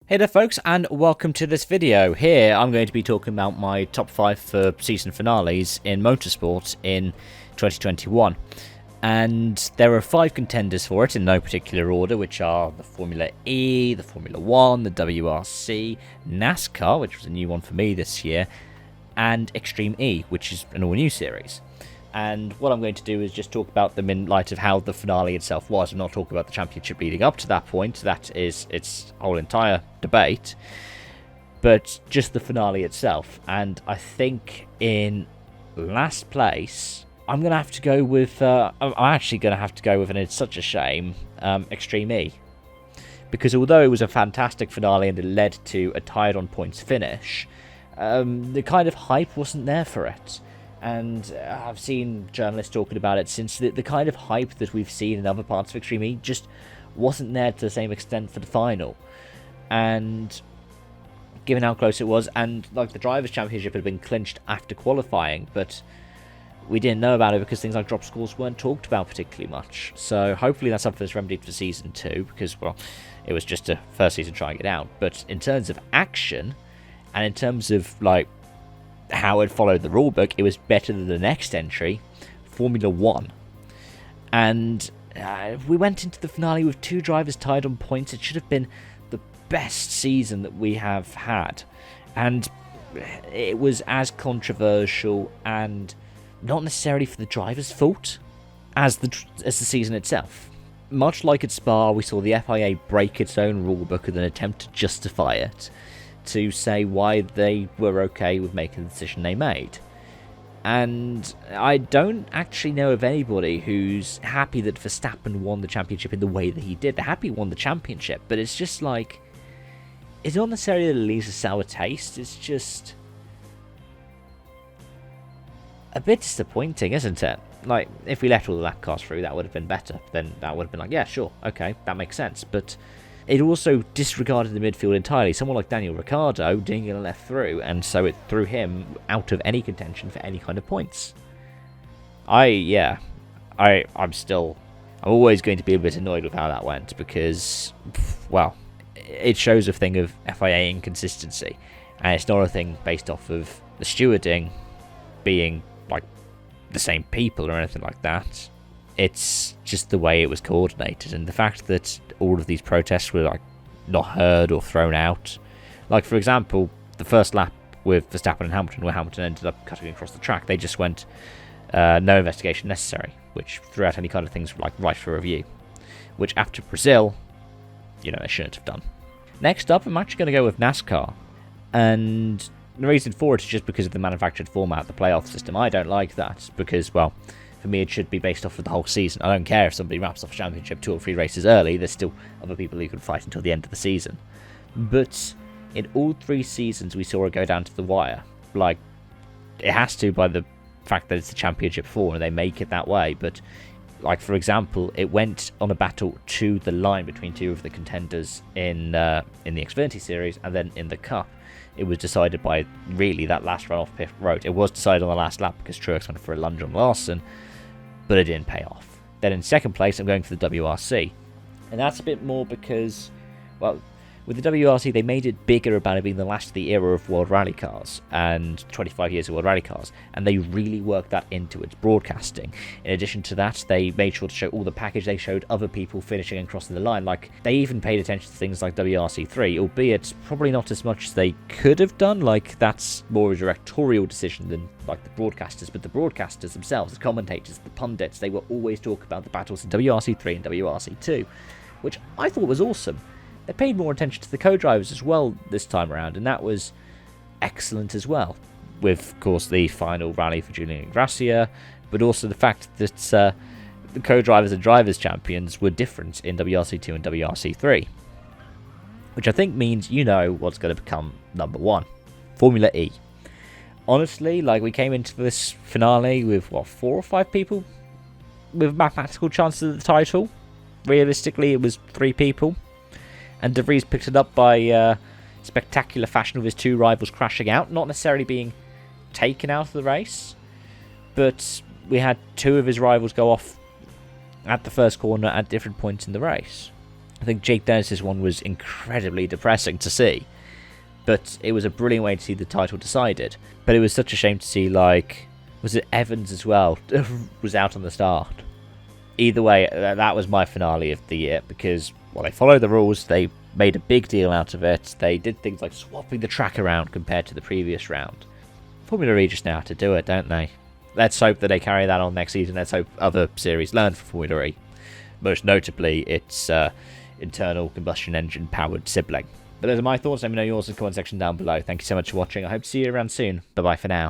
Hey there folks, and welcome to this video. Here I'm going to be talking about my top 5 for season finales in Motorsport in 2021. And there are 5 contenders for it in no particular order, which are the Formula E, the Formula 1, the WRC, NASCAR, which was a new one for me this year, and Extreme E, which is an all-new series. And what I'm going to do is just talk about them in light of how the finale itself was. I'm not talking about the championship leading up to that point. That is its whole entire debate. But just the finale itself. And I think in last place, I'm going to have to go with... I'm actually going to have to go with, and it's such a shame, Extreme E. Because although it was a fantastic finale and it led to a tied on points finish, the kind of hype wasn't there for it. And I've seen journalists talking about it since the kind of hype that we've seen in other parts of Extreme E just wasn't there to the same extent for the final. And given how close it was, and like the Drivers' Championship had been clinched after qualifying, but we didn't know about it because things like drop scores weren't talked about particularly much. So hopefully that's something that's remedied for Season 2, because, well, it was just a first season trying it out. But in terms of action, and in terms of, like, how it followed the rulebook, it was better than the next entry, Formula 1. And we went into the finale with 2 drivers tied on points. It should have been the best season that we have had. And it was as controversial and not necessarily for the driver's fault as the season itself. Much like at Spa, we saw the FIA break its own rulebook in an attempt to justify it, to say why they were okay with making the decision they made. And I don't actually know of anybody who's happy that Verstappen won the championship in the way that he did. They're happy he won the championship, but it's just like, it's not necessarily that it leaves a sour taste, it's just a bit disappointing, isn't it? Like, if we let all the lap cars through, that would have been better. Then that would have been like, yeah, sure, okay, that makes sense. But it also disregarded the midfield entirely. Someone like Daniel Ricciardo didn't get left through, and so it threw him out of any contention for any kind of points. I'm always going to be a bit annoyed with how that went, because, well, it shows a thing of FIA inconsistency, and it's not a thing based off of the stewarding being, like, the same people or anything like that. It's just the way it was coordinated, and the fact that all of these protests were like not heard or thrown out. Like, for example, the first lap with Verstappen and Hamilton, where Hamilton ended up cutting across the track, they just went, no investigation necessary, which threw out any kind of things like right for review, which after Brazil, they shouldn't have done. Next up, I'm actually going to go with NASCAR, and the reason for it is just because of the manufactured format, the playoff system. I don't like that, because, well, for me, it should be based off of the whole season. I don't care if somebody wraps off a championship 2 or 3 races early. There's still other people who can fight until the end of the season. But in all 3 seasons, we saw it go down to the wire. Like, it has to by the fact that it's the championship 4 and they make it that way. But, like, for example, it went on a battle to the line between 2 of the contenders in the Xfinity Series, and then in the Cup, it was decided by really that last run off pit road. It was decided on the last lap because Truex went for a lunge on Larson, but it didn't pay off. Then in second place, I'm going for the WRC. And that's a bit more because, well, with the WRC, they made it bigger about it being the last of the era of World Rally Cars and 25 years of World Rally Cars, and they really worked that into its broadcasting. In addition to that, they made sure to show all the package. They showed other people finishing and crossing the line. Like, they even paid attention to things like WRC3, albeit probably not as much as they could have done. Like, that's more a directorial decision than, like, the broadcasters. But the broadcasters themselves, the commentators, the pundits, they were always talking about the battles in WRC3 and WRC2, which I thought was awesome. They paid more attention to the co-drivers as well this time around, and that was excellent as well. With, of course, the final rally for Julian Gracia, but also the fact that the co-drivers and drivers champions were different in WRC2 and WRC3. Which I think means you know what's going to become number 1. Formula E. Honestly, like, we came into this finale with, 4 or 5 people with mathematical chances at the title. Realistically, it was 3 people. And De Vries picked it up by spectacular fashion with his 2 rivals crashing out, not necessarily being taken out of the race, but we had 2 of his rivals go off at the first corner at different points in the race. I think Jake Dennis's one was incredibly depressing to see, but it was a brilliant way to see the title decided. But it was such a shame to see, like, was it Evans as well, was out on the start. Either way, that was my finale of the year, because, well, they followed the rules, they made a big deal out of it, they did things like swapping the track around compared to the previous round. Formula E just know how to do it, don't they? Let's hope that they carry that on next season. Let's hope other series learn from Formula E. Most notably, its internal combustion engine powered sibling. But those are my thoughts. Let me know yours in the comment section down below. Thank you so much for watching. I hope to see you around soon. Bye bye for now.